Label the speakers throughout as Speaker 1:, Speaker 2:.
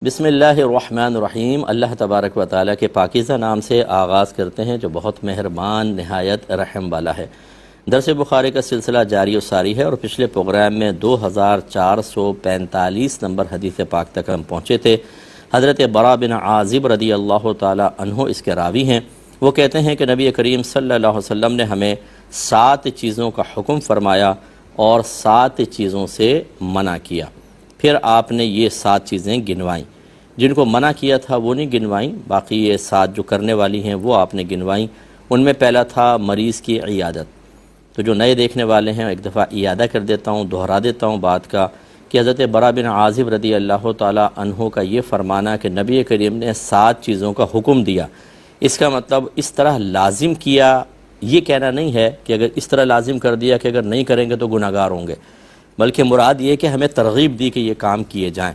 Speaker 1: بسم اللہ الرحمن الرحیم۔ اللہ تبارک و تعالیٰ کے پاکیزہ نام سے آغاز کرتے ہیں جو بہت مہربان نہایت رحم والا ہے۔ درس بخاری کا سلسلہ جاری و ساری ہے اور پچھلے پروگرام میں 2445 نمبر حدیث پاک تک ہم پہنچے تھے۔ حضرت براء بن عازب رضی اللہ تعالیٰ عنہ اس کے راوی ہیں۔ وہ کہتے ہیں کہ نبی کریم صلی اللہ علیہ وسلم نے ہمیں 7 چیزوں کا حکم فرمایا اور 7 چیزوں سے منع کیا۔ پھر آپ نے یہ 7 چیزیں گنوائیں۔ جن کو منع کیا تھا وہ نہیں گنوائیں، باقی یہ 7 جو کرنے والی ہیں وہ آپ نے گنوائیں۔ ان میں پہلا تھا مریض کی عیادت۔ تو جو نئے دیکھنے والے ہیں ایک دفعہ اعادہ کر دیتا ہوں، دہرا دیتا ہوں بات کا کہ حضرت براء بن عازب رضی اللہ تعالیٰ عنہ کا یہ فرمانا کہ نبی کریم نے 7 چیزوں کا حکم دیا، اس کا مطلب اس طرح لازم کیا یہ کہنا نہیں ہے کہ اگر اس طرح لازم کر دیا کہ اگر نہیں کریں گے تو گناہ گار ہوں گے، بلکہ مراد یہ کہ ہمیں ترغیب دی کہ یہ کام کیے جائیں۔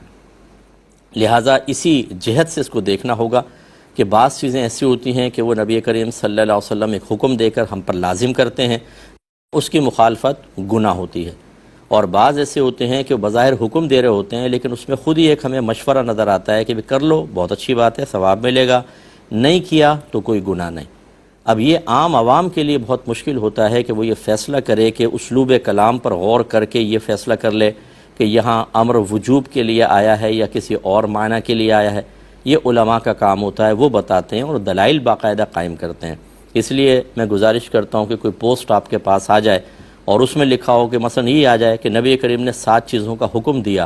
Speaker 1: لہٰذا اسی جہت سے اس کو دیکھنا ہوگا کہ بعض چیزیں ایسی ہوتی ہیں کہ وہ نبی کریم صلی اللہ علیہ وسلم ایک حکم دے کر ہم پر لازم کرتے ہیں، اس کی مخالفت گناہ ہوتی ہے، اور بعض ایسے ہوتے ہیں کہ بظاہر حکم دے رہے ہوتے ہیں لیکن اس میں خود ہی ایک ہمیں مشورہ نظر آتا ہے کہ کر لو، بہت اچھی بات ہے، ثواب ملے گا، نہیں کیا تو کوئی گناہ نہیں۔ اب یہ عام عوام کے لیے بہت مشکل ہوتا ہے کہ وہ یہ فیصلہ کرے کہ اسلوب کلام پر غور کر کے یہ فیصلہ کر لے کہ یہاں امر وجوب کے لیے آیا ہے یا کسی اور معنی کے لیے آیا ہے۔ یہ علماء کا کام ہوتا ہے، وہ بتاتے ہیں اور دلائل باقاعدہ قائم کرتے ہیں۔ اس لیے میں گزارش کرتا ہوں کہ کوئی پوسٹ آپ کے پاس آ جائے اور اس میں لکھا ہو کہ مثلا یہ آ جائے کہ نبی کریم نے 7 چیزوں کا حکم دیا،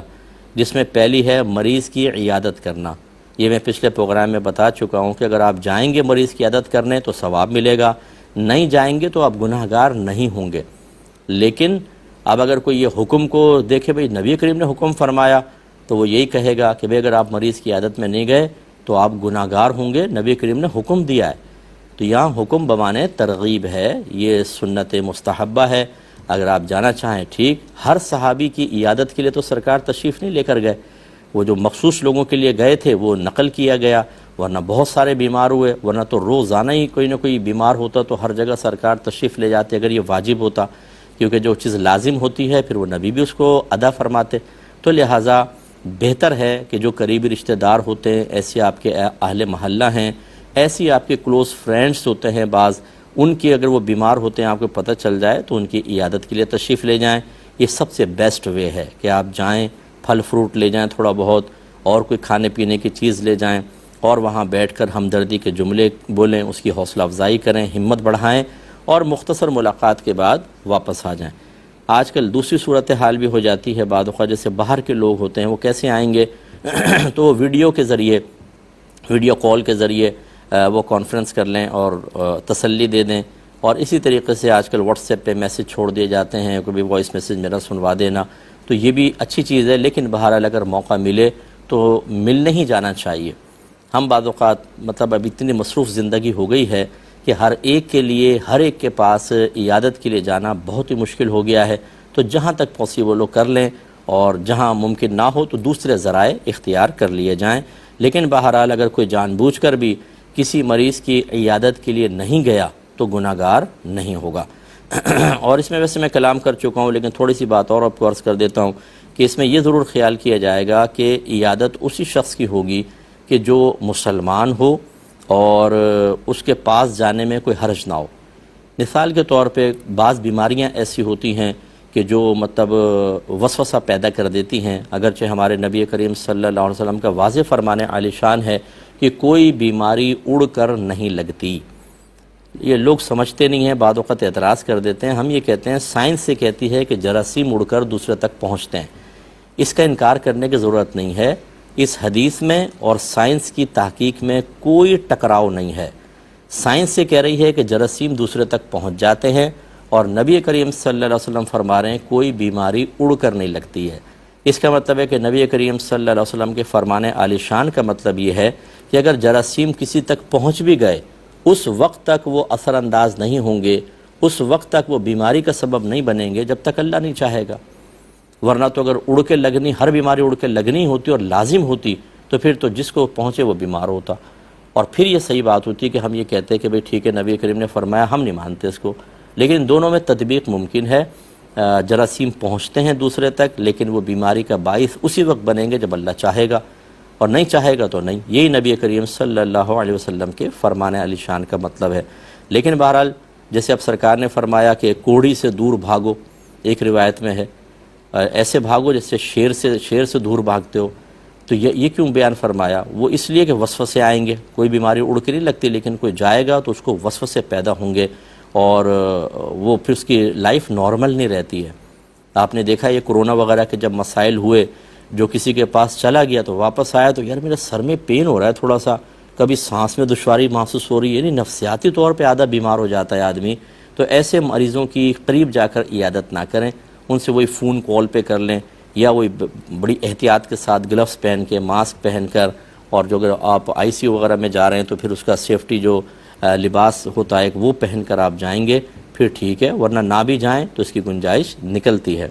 Speaker 1: جس میں پہلی ہے مریض کی عیادت کرنا۔ یہ میں پچھلے پروگرام میں بتا چکا ہوں کہ اگر آپ جائیں گے مریض کی عیادت کرنے تو ثواب ملے گا، نہیں جائیں گے تو آپ گناہ گار نہیں ہوں گے۔ لیکن اب اگر کوئی یہ حکم کو دیکھے بھئی نبی کریم نے حکم فرمایا تو وہ یہی کہے گا کہ اگر آپ مریض کی عادت میں نہیں گئے تو آپ گناہ گار ہوں گے، نبی کریم نے حکم دیا ہے۔ تو یہاں حکم بمانے ترغیب ہے، یہ سنت مستحبہ ہے، اگر آپ جانا چاہیں ٹھیک۔ ہر صحابی کی عیادت کے لیے تو سرکار تشریف نہیں لے کر گئے، وہ جو مخصوص لوگوں کے لیے گئے تھے وہ نقل کیا گیا، ورنہ بہت سارے بیمار ہوئے، ورنہ تو روزانہ ہی کوئی نہ کوئی بیمار ہوتا تو ہر جگہ سرکار تشریف لے جاتے اگر یہ واجب ہوتا، کیونکہ جو چیز لازم ہوتی ہے پھر وہ نبی بھی اس کو ادا فرماتے۔ تو لہٰذا بہتر ہے کہ جو قریبی رشتہ دار ہوتے ہیں، ایسے آپ کے اہل محلہ ہیں، ایسی آپ کے کلوز فرینڈز ہوتے ہیں بعض، ان کی اگر وہ بیمار ہوتے ہیں آپ کو پتہ چل جائے تو ان کی عیادت کے لیے تشریف لے جائیں۔ یہ سب سے بیسٹ وے ہے کہ آپ جائیں، پھل فروٹ لے جائیں تھوڑا بہت، اور کوئی کھانے پینے کی چیز لے جائیں، اور وہاں بیٹھ کر ہمدردی کے جملے بولیں، اس کی حوصلہ افزائی کریں، ہمت بڑھائیں، اور مختصر ملاقات کے بعد واپس آ جائیں۔ آج کل دوسری صورتحال بھی ہو جاتی ہے، بعض اوقات جیسے باہر کے لوگ ہوتے ہیں وہ کیسے آئیں گے تو وہ ویڈیو کے ذریعے، ویڈیو کال کے ذریعے وہ کانفرنس کر لیں اور تسلی دے دیں، اور اسی طریقے سے آج کل واٹس ایپ پہ میسج چھوڑ دیے جاتے ہیں، کوئی بھی وائس میسج میرا سنوا دینا، تو یہ بھی اچھی چیز ہے، لیکن بہرحال اگر موقع ملے تو ملنے ہی جانا چاہیے۔ ہم بعض اوقات مطلب اب اتنی مصروف زندگی ہو گئی ہے کہ ہر ایک کے لیے، ہر ایک کے پاس عیادت کے لیے جانا بہت ہی مشکل ہو گیا ہے، تو جہاں تک پاسیبل ہو کر لیں، اور جہاں ممکن نہ ہو تو دوسرے ذرائع اختیار کر لیے جائیں۔ لیکن بہرحال اگر کوئی جان بوجھ کر بھی کسی مریض کی عیادت کے لیے نہیں گیا تو گناہ گار نہیں ہوگا۔ اور اس میں ویسے میں کلام کر چکا ہوں لیکن تھوڑی سی بات اور آپ کو عرض کر دیتا ہوں کہ اس میں یہ ضرور خیال کیا جائے گا کہ عیادت اسی شخص کی ہوگی کہ جو مسلمان ہو اور اس کے پاس جانے میں کوئی حرج نہ ہو۔ مثال کے طور پہ بعض بیماریاں ایسی ہوتی ہیں کہ جو مطلب وسوسہ پیدا کر دیتی ہیں، اگرچہ ہمارے نبی کریم صلی اللہ علیہ وسلم کا واضح فرمان عالی شان ہے کہ کوئی بیماری اڑ کر نہیں لگتی۔ یہ لوگ سمجھتے نہیں ہیں، بعض اوقات اعتراض کر دیتے ہیں۔ ہم یہ کہتے ہیں سائنس سے کہتی ہے کہ جراثیم اڑ کر دوسرے تک پہنچتے ہیں، اس کا انکار کرنے کی ضرورت نہیں ہے۔ اس حدیث میں اور سائنس کی تحقیق میں کوئی ٹکراؤ نہیں ہے۔ سائنس سے کہہ رہی ہے کہ جراثیم دوسرے تک پہنچ جاتے ہیں، اور نبی کریم صلی اللہ علیہ وسلم فرما رہے ہیں کوئی بیماری اڑ کر نہیں لگتی ہے۔ اس کا مطلب ہے کہ نبی کریم صلی اللہ علیہ وسلم کے فرمان عالی شان کا مطلب یہ ہے کہ اگر جراثیم کسی تک پہنچ بھی گئے اس وقت تک وہ اثر انداز نہیں ہوں گے، اس وقت تک وہ بیماری کا سبب نہیں بنیں گے جب تک اللہ نہیں چاہے گا۔ ورنہ تو اگر اڑ کے لگنی، ہر بیماری اڑ کے لگنی ہوتی اور لازم ہوتی تو پھر تو جس کو پہنچے وہ بیمار ہوتا، اور پھر یہ صحیح بات ہوتی کہ ہم یہ کہتے کہ بھئی ٹھیک ہے نبی کریم نے فرمایا، ہم نہیں مانتے اس کو۔ لیکن دونوں میں تطبیق ممکن ہے، جراثیم پہنچتے ہیں دوسرے تک لیکن وہ بیماری کا باعث اسی وقت بنیں گے جب اللہ چاہے گا، اور نہیں چاہے گا تو نہیں. یہی نبی کریم صلی اللہ علیہ وسلم کے فرمان علی شان کا مطلب ہے. لیکن بہرحال جیسے اب سرکار نے فرمایا کہ کوڑی سے دور بھاگو، ایک روایت میں ہے ایسے بھاگو جیسے شیر سے دور بھاگتے ہو. تو یہ کیوں بیان فرمایا؟ وہ اس لیے کہ وسوسے آئیں گے. کوئی بیماری اڑ کے نہیں لگتی، لیکن کوئی جائے گا تو اس کو وسوسے پیدا ہوں گے اور وہ پھر اس کی لائف نارمل نہیں رہتی ہے. آپ نے دیکھا یہ کرونا وغیرہ کے جب مسائل ہوئے، جو کسی کے پاس چلا گیا تو واپس آیا تو یار میرے سر میں پین ہو رہا ہے تھوڑا سا، کبھی سانس میں دشواری محسوس ہو رہی ہے، یعنی نفسیاتی طور پہ آدھا بیمار ہو جاتا ہے آدمی. تو ایسے مریضوں کی قریب جا کر عیادت نہ کریں، ان سے وہی فون کال پہ کر لیں، یا وہی بڑی احتیاط کے ساتھ گلوز پہن کے، ماسک پہن کر، اور جو اگر آپ آئی سی یو وغیرہ میں جا رہے ہیں تو پھر اس کا سیفٹی جو لباس ہوتا ہے وہ پہن کر آپ جائیں گے پھر ٹھیک ہے، ورنہ نہ بھی جائیں تو اس کی گنجائش نکلتی ہے.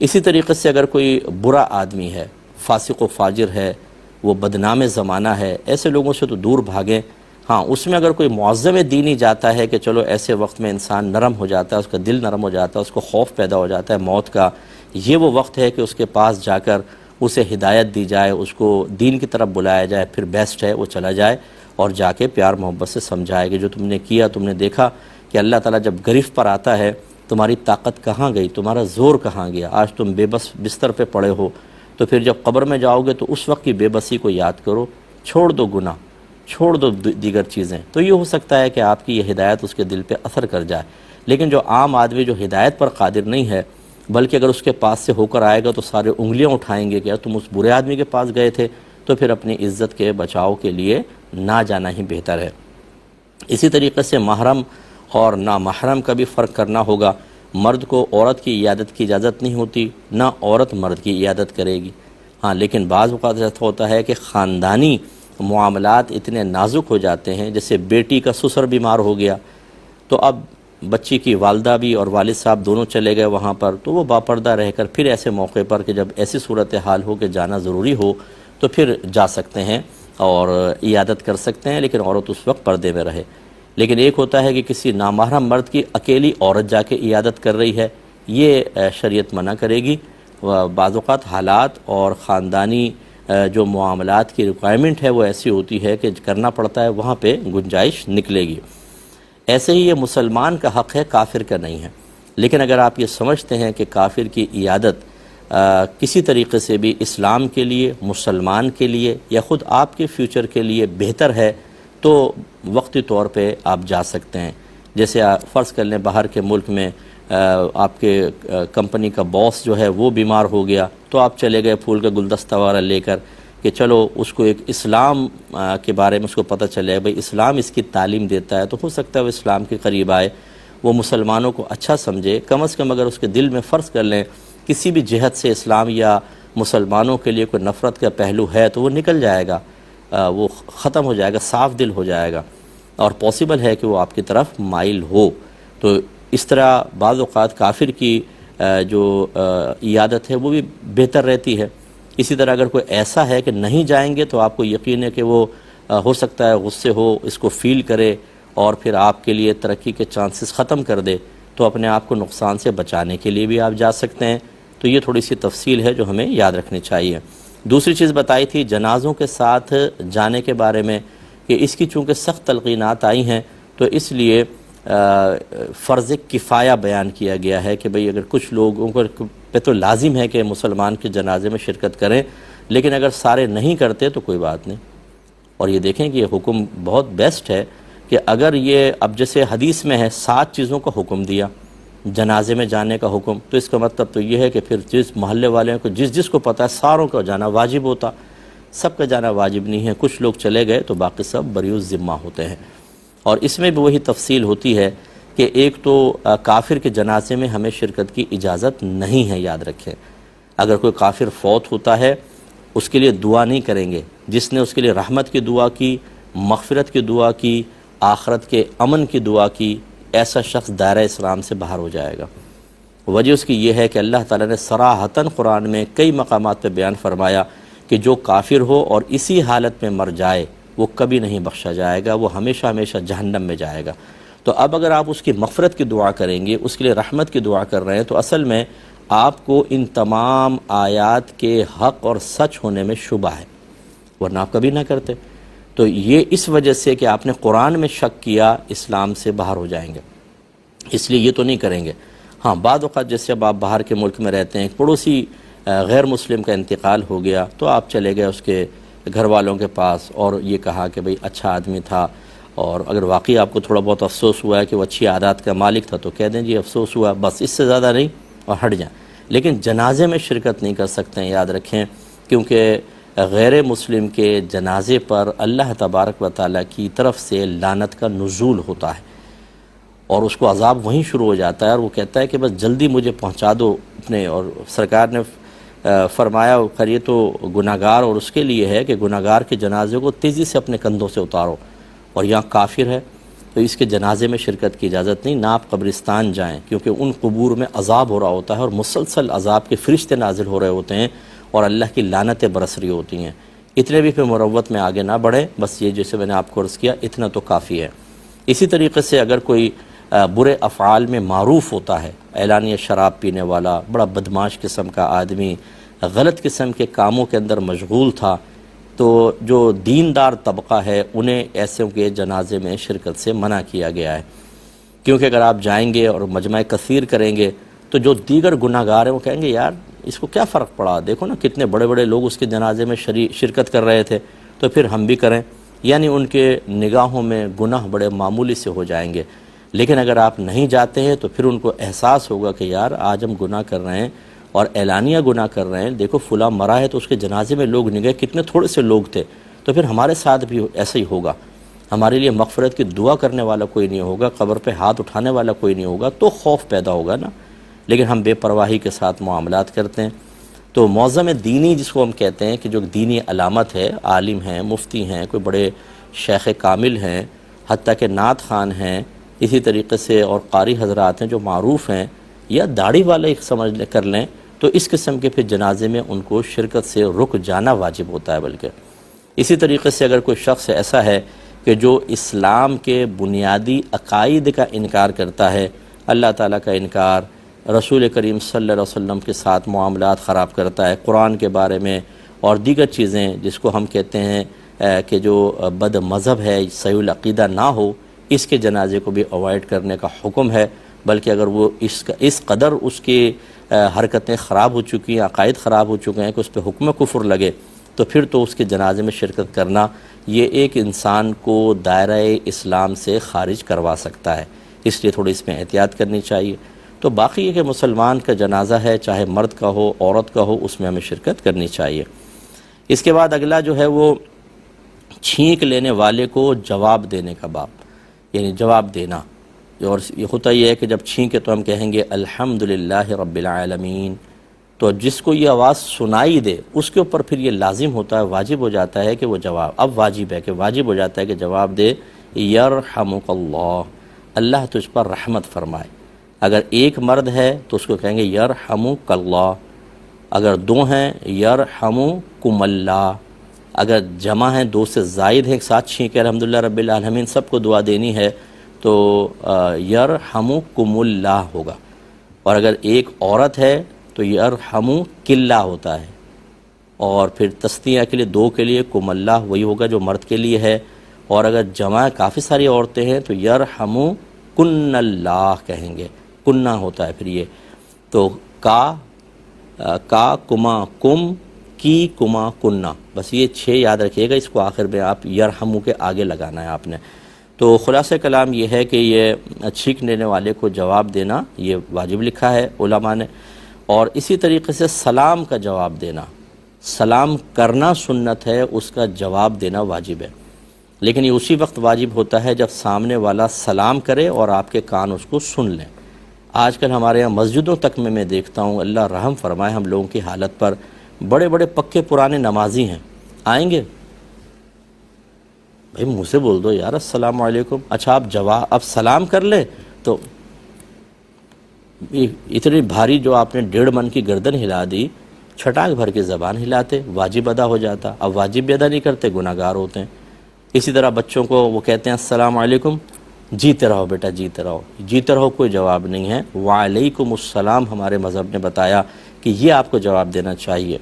Speaker 1: اسی طریقے سے اگر کوئی برا آدمی ہے، فاسق و فاجر ہے، وہ بدنام زمانہ ہے، ایسے لوگوں سے تو دور بھاگیں. ہاں اس میں اگر کوئی معظم دینی جاتا ہے کہ چلو ایسے وقت میں انسان نرم ہو جاتا ہے، اس کا دل نرم ہو جاتا ہے، اس کو خوف پیدا ہو جاتا ہے موت کا، یہ وہ وقت ہے کہ اس کے پاس جا کر اسے ہدایت دی جائے، اس کو دین کی طرف بلایا جائے. پھر بیسٹ ہے وہ چلا جائے اور جا کے پیار محبت سے سمجھائے کہ جو تم نے کیا، تم نے دیکھا کہ اللہ تعالیٰ جب گرفت پر آتا ہے تمہاری طاقت کہاں گئی، تمہارا زور کہاں گیا، آج تم بے بس بستر پہ پڑے ہو. تو پھر جب قبر میں جاؤ گے تو اس وقت کی بے بسی کو یاد کرو، چھوڑ دو گناہ، چھوڑ دو دیگر چیزیں. تو یہ ہو سکتا ہے کہ آپ کی یہ ہدایت اس کے دل پہ اثر کر جائے. لیکن جو عام آدمی جو ہدایت پر قادر نہیں ہے، بلکہ اگر اس کے پاس سے ہو کر آئے گا تو سارے انگلیاں اٹھائیں گے کہ تم اس برے آدمی کے پاس گئے تھے، تو پھر اپنی عزت کے بچاؤ کے لیے نہ جانا ہی بہتر ہے. اسی طریقے سے محرم اور نامحرم کا بھی فرق کرنا ہوگا. مرد کو عورت کی عیادت کی اجازت نہیں ہوتی، نہ عورت مرد کی عیادت کرے گی. ہاں لیکن بعض اوقات ایسا ہوتا ہے کہ خاندانی معاملات اتنے نازک ہو جاتے ہیں، جیسے بیٹی کا سسر بیمار ہو گیا تو اب بچی کی والدہ بھی اور والد صاحب دونوں چلے گئے وہاں پر، تو وہ باپردہ رہ کر پھر ایسے موقع پر کہ جب ایسی صورتحال ہو کہ جانا ضروری ہو تو پھر جا سکتے ہیں اور عیادت کر سکتے ہیں، لیکن عورت اس وقت پردے میں رہے. لیکن ایک ہوتا ہے کہ کسی نامحرم مرد کی اکیلی عورت جا کے عیادت کر رہی ہے، یہ شریعت منع کرے گی. بعض اوقات حالات اور خاندانی جو معاملات کی ریکوائرمنٹ ہے وہ ایسی ہوتی ہے کہ کرنا پڑتا ہے، وہاں پہ گنجائش نکلے گی. ایسے ہی یہ مسلمان کا حق ہے، کافر کا نہیں ہے. لیکن اگر آپ یہ سمجھتے ہیں کہ کافر کی عیادت کسی طریقے سے بھی اسلام کے لیے، مسلمان کے لیے یا خود آپ کے فیوچر کے لیے بہتر ہے تو وقتی طور پہ آپ جا سکتے ہیں. جیسے فرض کر لیں باہر کے ملک میں آپ کے کمپنی کا باس جو ہے وہ بیمار ہو گیا تو آپ چلے گئے پھول کا گلدستہ وغیرہ لے کر کہ چلو اس کو ایک اسلام کے بارے میں اس کو پتہ چلے بھئی اسلام اس کی تعلیم دیتا ہے، تو ہو سکتا ہے وہ اسلام کے قریب آئے، وہ مسلمانوں کو اچھا سمجھے. کم از کم اگر اس کے دل میں فرض کر لیں کسی بھی جہت سے اسلام یا مسلمانوں کے لیے کوئی نفرت کا پہلو ہے تو وہ نکل جائے گا، وہ ختم ہو جائے گا، صاف دل ہو جائے گا اور پاسبل ہے کہ وہ آپ کی طرف مائل ہو. تو اس طرح بعض اوقات کافر کی جو عیادت ہے وہ بھی بہتر رہتی ہے. اسی طرح اگر کوئی ایسا ہے کہ نہیں جائیں گے تو آپ کو یقین ہے کہ وہ ہو سکتا ہے غصے ہو، اس کو فیل کرے اور پھر آپ کے لیے ترقی کے چانسز ختم کر دے، تو اپنے آپ کو نقصان سے بچانے کے لیے بھی آپ جا سکتے ہیں. تو یہ تھوڑی سی تفصیل ہے جو ہمیں یاد رکھنی چاہیے. دوسری چیز بتائی تھی جنازوں کے ساتھ جانے کے بارے میں کہ اس کی چونکہ سخت تلقینات آئی ہیں تو اس لیے فرض کفایہ بیان کیا گیا ہے کہ بھئی اگر کچھ لوگوں کو پہ تو لازم ہے کہ مسلمان کے جنازے میں شرکت کریں، لیکن اگر سارے نہیں کرتے تو کوئی بات نہیں. اور یہ دیکھیں کہ یہ حکم بہت بیسٹ ہے کہ اگر یہ اب جیسے حدیث میں ہے 7 چیزوں کا حکم دیا جنازے میں جانے کا حکم، تو اس کا مطلب تو یہ ہے کہ پھر جس محلے والوں کو جس کو پتہ ہے ساروں کا جانا واجب ہوتا. سب کا جانا واجب نہیں ہے، کچھ لوگ چلے گئے تو باقی سب بریء ذمہ ہوتے ہیں. اور اس میں بھی وہی تفصیل ہوتی ہے کہ ایک تو کافر کے جنازے میں ہمیں شرکت کی اجازت نہیں ہے، یاد رکھیں. اگر کوئی کافر فوت ہوتا ہے اس کے لیے دعا نہیں کریں گے. جس نے اس کے لیے رحمت کی دعا کی، مغفرت کی دعا کی، آخرت کے امن کی دعا کی، ایسا شخص دائرہ اسلام سے باہر ہو جائے گا. وجہ اس کی یہ ہے کہ اللہ تعالیٰ نے صراحتاً قرآن میں کئی مقامات پہ بیان فرمایا کہ جو کافر ہو اور اسی حالت میں مر جائے وہ کبھی نہیں بخشا جائے گا، وہ ہمیشہ ہمیشہ جہنم میں جائے گا. تو اب اگر آپ اس کی مغفرت کی دعا کریں گے، اس کے لیے رحمت کی دعا کر رہے ہیں، تو اصل میں آپ کو ان تمام آیات کے حق اور سچ ہونے میں شبہ ہے. ورنہ آپ کبھی نہ کرتے۔ تو یہ اس وجہ سے کہ آپ نے قرآن میں شک کیا اسلام سے باہر ہو جائیں گے، اس لیے یہ تو نہیں کریں گے۔ ہاں بعض اوقات جیسے اب آپ باہر کے ملک میں رہتے ہیں، پڑوسی غیر مسلم کا انتقال ہو گیا تو آپ چلے گئے اس کے گھر والوں کے پاس اور یہ کہا کہ بھئی اچھا آدمی تھا، اور اگر واقعی آپ کو تھوڑا بہت افسوس ہوا ہے کہ وہ اچھی عادات کا مالک تھا تو کہہ دیں جی افسوس ہوا، بس اس سے زیادہ نہیں، اور ہٹ جائیں۔ لیکن جنازے میں شرکت نہیں کر سکتے ہیں، یاد رکھیں، کیونکہ غیر مسلم کے جنازے پر اللہ تبارک و تعالیٰ کی طرف سے لعنت کا نزول ہوتا ہے، اور اس کو عذاب وہیں شروع ہو جاتا ہے، اور وہ کہتا ہے کہ بس جلدی مجھے پہنچا دو اپنے۔ اور سرکار نے فرمایا کہ یہ تو گناہگار اور اس کے لیے ہے کہ گناہگار کے جنازے کو تیزی سے اپنے کندھوں سے اتارو، اور یہاں کافر ہے تو اس کے جنازے میں شرکت کی اجازت نہیں، نہ آپ قبرستان جائیں، کیونکہ ان قبور میں عذاب ہو رہا ہوتا ہے اور مسلسل عذاب کے فرشتے نازل ہو رہے ہوتے ہیں اور اللہ کی لعنتیں برس رہی ہوتی ہیں۔ اتنے بھی پھر مروت میں آگے نہ بڑھیں، بس یہ جیسے میں نے آپ کو عرض کیا اتنا تو کافی ہے۔ اسی طریقے سے اگر کوئی برے افعال میں معروف ہوتا ہے، اعلانیہ شراب پینے والا، بڑا بدماش قسم کا آدمی، غلط قسم کے کاموں کے اندر مشغول تھا، تو جو دیندار طبقہ ہے انہیں ایسے کے جنازے میں شرکت سے منع کیا گیا ہے، کیونکہ اگر آپ جائیں گے اور مجمع کثیر کریں گے تو جو دیگر گناہگار ہیں وہ کہیں گے یار اس کو کیا فرق پڑا، دیکھو نا کتنے بڑے بڑے لوگ اس کے جنازے میں شرکت کر رہے تھے، تو پھر ہم بھی کریں، یعنی ان کے نگاہوں میں گناہ بڑے معمولی سے ہو جائیں گے۔ لیکن اگر آپ نہیں جاتے ہیں تو پھر ان کو احساس ہوگا کہ یار آج ہم گناہ کر رہے ہیں اور اعلانیہ گناہ کر رہے ہیں، دیکھو فلاں مرا ہے تو اس کے جنازے میں لوگ نہیں گئے، کتنے تھوڑے سے لوگ تھے، تو پھر ہمارے ساتھ بھی ایسا ہی ہوگا، ہمارے لیے مغفرت کی دعا کرنے والا کوئی نہیں ہوگا، قبر پہ ہاتھ اٹھانے والا کوئی نہیں ہوگا، تو خوف پیدا ہوگا نا۔ لیکن ہم بے پرواہی کے ساتھ معاملات کرتے ہیں۔ تو معظم دینی جس کو ہم کہتے ہیں کہ جو دینی علامت ہے، عالم ہیں، مفتی ہیں، کوئی بڑے شیخ کامل ہیں، حتیٰ کہ نعت خوان ہیں، اسی طریقے سے اور قاری حضرات ہیں جو معروف ہیں، یا داڑھی والے کر لیں، تو اس قسم کے پھر جنازے میں ان کو شرکت سے رک جانا واجب ہوتا ہے۔ بلکہ اسی طریقے سے اگر کوئی شخص ایسا ہے کہ جو اسلام کے بنیادی عقائد کا انکار کرتا ہے، اللہ تعالیٰ کا انکار، رسول کریم صلی اللہ علیہ وسلم کے ساتھ معاملات خراب کرتا ہے، قرآن کے بارے میں اور دیگر چیزیں جس کو ہم کہتے ہیں کہ جو بد مذہب ہے، صحیح العقیدہ نہ ہو، اس کے جنازے کو بھی اوائڈ کرنے کا حکم ہے۔ بلکہ اگر وہ اس قدر اس کی حرکتیں خراب ہو چکی ہیں، عقائد خراب ہو چکے ہیں کہ اس پہ حکم کفر لگے، تو پھر تو اس کے جنازے میں شرکت کرنا یہ ایک انسان کو دائرہ اسلام سے خارج کروا سکتا ہے، اس لیے تھوڑی اس میں احتیاط کرنی چاہیے۔ تو باقی یہ کہ مسلمان کا جنازہ ہے، چاہے مرد کا ہو عورت کا ہو، اس میں ہمیں شرکت کرنی چاہیے۔ اس کے بعد اگلا جو ہے وہ چھینک لینے والے کو جواب دینے کا باب، یعنی جواب دینا۔ اور یہ ہوتا یہ ہے کہ جب چھینکے تو ہم کہیں گے الحمدللہ رب العالمین، تو جس کو یہ آواز سنائی دے اس کے اوپر پھر یہ لازم ہوتا ہے، واجب ہو جاتا ہے کہ وہ جواب، اب واجب ہے کہ واجب ہو جاتا ہے کہ جواب دے یرحمک اللہ، اللہ تجھ پر رحمت فرمائے۔ اگر ایک مرد ہے تو اس کو کہیں گے یرحمک اللہ، اگر دو ہیں یرحمکم اللہ، اگر جمع ہیں دو سے زائد ہیں ایک ساتھ چھینکے الحمدللہ رب العالمین سب کو دعا دینی ہے تو یرحمکم اللہ ہوگا، اور اگر ایک عورت ہے تو یرحمک اللہ ہوتا ہے، اور پھر تسنیہ کے لیے دو کے لیے کم اللہ وہی ہوگا جو مرد کے لیے ہے، اور اگر جمع کافی ساری عورتیں ہیں تو یرحمکن اللہ کہیں گے، کنہ ہوتا ہے پھر یہ، تو کا کما کم کی کما کنہ، بس یہ 6 یاد رکھیے گا، اس کو آخر میں آپ یرحمو کے آگے لگانا ہے آپ نے۔ تو خلاصہ کلام یہ ہے کہ یہ چھینک لینے والے کو جواب دینا یہ واجب لکھا ہے علماء نے، اور اسی طریقے سے سلام کا جواب دینا، سلام کرنا سنت ہے، اس کا جواب دینا واجب ہے، لیکن یہ اسی وقت واجب ہوتا ہے جب سامنے والا سلام کرے اور آپ کے کان اس کو سن لیں۔ آج کل ہمارے یہاں مسجدوں تک میں دیکھتا ہوں، اللہ رحم فرمائے ہم لوگوں کی حالت پر، بڑے بڑے پکے پرانے نمازی ہیں، آئیں گے بھائی منہ سے بول دو یار السلام علیکم، اچھا آپ سلام کر لیں تو اتنی بھاری جو آپ نے 1.5 من کی گردن ہلا دی، چھٹانک بھر کے زبان ہلاتے، واجب ادا ہو جاتا، اب واجب بھی ادا نہیں کرتے، گناہگار ہوتے ہیں۔ اسی طرح بچوں کو وہ کہتے ہیں السلام علیکم، جیتے رہو بیٹا جیتے رہو، جیتے رہو کوئی جواب نہیں ہے، وعلیکم السلام ہمارے مذہب نے بتایا کہ یہ آپ کو جواب دینا چاہیے۔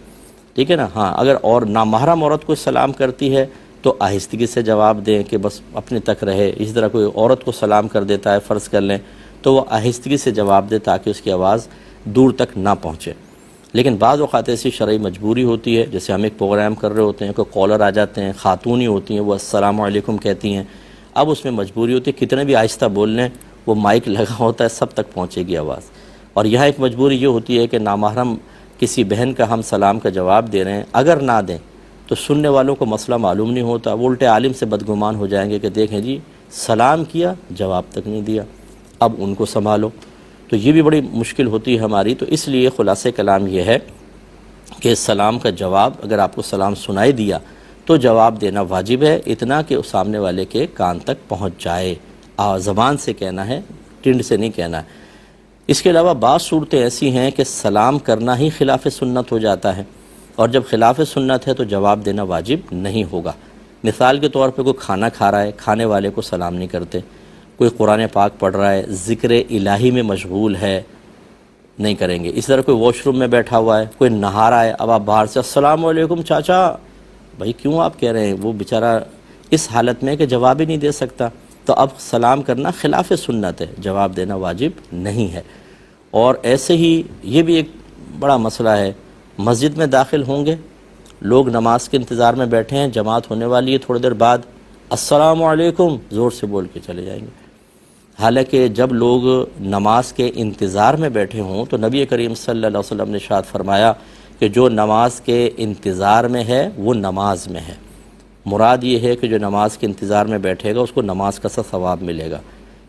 Speaker 1: ٹھیک ہے نا. ہاں اگر اور نامحرم عورت کوئی سلام کرتی ہے تو آہستگی سے جواب دیں کہ بس اپنے تک رہے. اسی طرح کوئی عورت کو سلام کر دیتا ہے فرض کر لیں تو وہ آہستگی سے جواب دے تاکہ اس کی آواز دور تک نہ پہنچے. لیکن بعض اوقات ایسی شرعی مجبوری ہوتی ہے، جیسے ہم ایک پروگرام کر رہے ہوتے ہیں، کوئی کالر آ جاتے ہیں، خاتون ہی ہوتی ہیں، وہ السلام علیکم کہتی ہیں. اب اس میں مجبوری ہوتی ہے کتنے بھی آہستہ بول لیں، وہ مائک لگا ہوتا ہے، سب تک پہنچے گی آواز. اور یہاں ایک مجبوری یہ ہوتی ہے کہ نامحرم کسی بہن کا ہم سلام کا جواب دے رہے ہیں، اگر نہ دیں تو سننے والوں کو مسئلہ معلوم نہیں ہوتا، وہ الٹے عالم سے بدگمان ہو جائیں گے کہ دیکھیں جی سلام کیا جواب تک نہیں دیا، اب ان کو سنبھالو. تو یہ بھی بڑی مشکل ہوتی ہے ہماری. تو اس لیے خلاصہ کلام یہ ہے کہ سلام کا جواب، اگر آپ کو سلام سنائی دیا تو جواب دینا واجب ہے، اتنا کہ اس سامنے والے کے کان تک پہنچ جائے. زبان سے کہنا ہے، ٹنڈ سے نہیں کہنا ہے. اس کے علاوہ بعض صورتیں ایسی ہیں کہ سلام کرنا ہی خلاف سنت ہو جاتا ہے، اور جب خلاف سنت ہے تو جواب دینا واجب نہیں ہوگا. مثال کے طور پہ کوئی کھانا کھا رہا ہے، کھانے والے کو سلام نہیں کرتے. کوئی قرآن پاک پڑھ رہا ہے، ذکر الہی میں مشغول ہے، نہیں کریں گے. اس طرح کوئی واش روم میں بیٹھا ہوا ہے، کوئی نہا رہا ہے، اب آپ باہر سے السلام علیکم چاچا، بھائی کیوں آپ کہہ رہے ہیں؟ وہ بیچارہ اس حالت میں کہ جواب ہی نہیں دے سکتا. تو اب سلام کرنا خلاف سنت ہے، جواب دینا واجب نہیں ہے. اور ایسے ہی یہ بھی ایک بڑا مسئلہ ہے، مسجد میں داخل ہوں گے، لوگ نماز کے انتظار میں بیٹھے ہیں، جماعت ہونے والی ہے، تھوڑی دیر بعد السلام علیکم زور سے بول کے چلے جائیں گے. حالانکہ جب لوگ نماز کے انتظار میں بیٹھے ہوں تو نبی کریم صلی اللہ علیہ وسلم نے ارشاد فرمایا کہ جو نماز کے انتظار میں ہے وہ نماز میں ہے. مراد یہ ہے کہ جو نماز کے انتظار میں بیٹھے گا اس کو نماز کا سا ثواب ملے گا.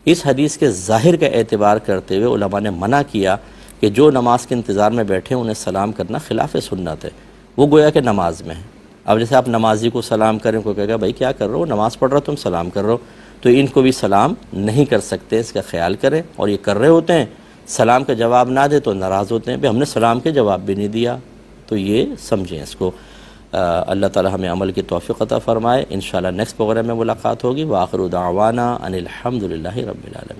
Speaker 1: اس حدیث کے ظاہر کا اعتبار کرتے ہوئے علماء نے منع کیا کہ جو نماز کے انتظار میں بیٹھے ہیں انہیں سلام کرنا خلاف سنت ہے، وہ گویا کہ نماز میں ہے. اب جیسے آپ نمازی کو سلام کریں، کوئی کہے گا بھائی کیا کر رہے ہو، نماز پڑھ رہا تم سلام کر رہے ہو، تو ان کو بھی سلام نہیں کر سکتے، اس کا خیال کریں. اور یہ کر رہے ہوتے ہیں، سلام کا جواب نہ دے تو ناراض ہوتے ہیں، بھئی ہم نے سلام کے جواب بھی نہیں دیا. تو یہ سمجھیں اس کو. اللہ تعالی ہمیں عمل کی توفیق عطا فرمائے. انشاءاللہ نیکسٹ پروگرام میں ملاقات ہوگی. وآخر دعوانا ان الحمدللہ رب العالمین.